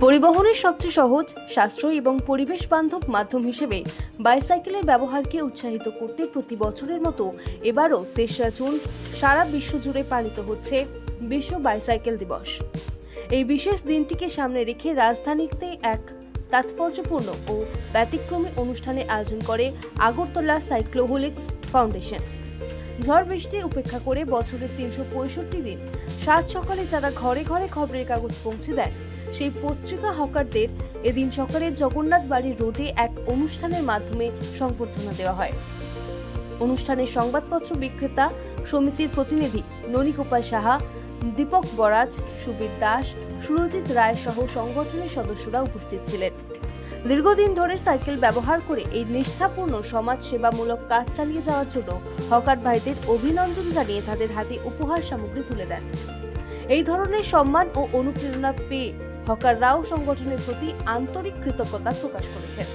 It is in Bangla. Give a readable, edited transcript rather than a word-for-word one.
পরিবহনের সবচেয়ে সহজ, সাশ্রয়ী এবং পরিবেশ বান্ধব মাধ্যম হিসেবে বাইসাইকেলের ব্যবহারকে উৎসাহিত করতে প্রতি বছরের মতো এবারও ৩রা জুন সারা বিশ্ব জুড়ে পালিত হচ্ছে বিশ্ব বাইসাইকেল দিবস। এই বিশেষ দিনটিকে সামনে রেখে রাজধানীতে এক তাৎপর্যপূর্ণ ও ব্যতিক্রমী অনুষ্ঠানের আয়োজন করে আগরতলা সাইক্লোহোলিক্স ফাউন্ডেশন। ঝড় বৃষ্টি উপেক্ষা করে বছরের ৩৬৫ দিন সাত সকালে যারা ঘরে ঘরে খবরের কাগজ পৌঁছে দেন, সেই পত্রিকা হকারদের এদিন সকালে জগন্নাথ বাড়ি রোডে এক অনুষ্ঠানের মাধ্যমে সংবর্ধনা দেওয়া হয়। অনুষ্ঠানে সংবাদপত্র বিক্রেতা সমিতির প্রতিনিধি ননীগোপাল সাহা, দীপক বরাজ, সুবীর দাস, সুরজিৎ রায় সহ সংগঠনের সদস্যরা উপস্থিত ছিলেন। দীর্ঘদিন ধরে সাইকেল ব্যবহার করে এই নিষ্ঠাপূর্ণ সমাজ সেবামূলক কাজ চালিয়ে যাওয়ার জন্য হকার ভাইদের অভিনন্দন জানিয়ে তাদের হাতে উপহার সামগ্রী তুলে দেন। এই ধরনের সম্মান ও অনুপ্রেরণা পেয়ে হকাররাও সংগঠনের প্রতি আন্তরিক কৃতজ্ঞতা প্রকাশ করেছেন।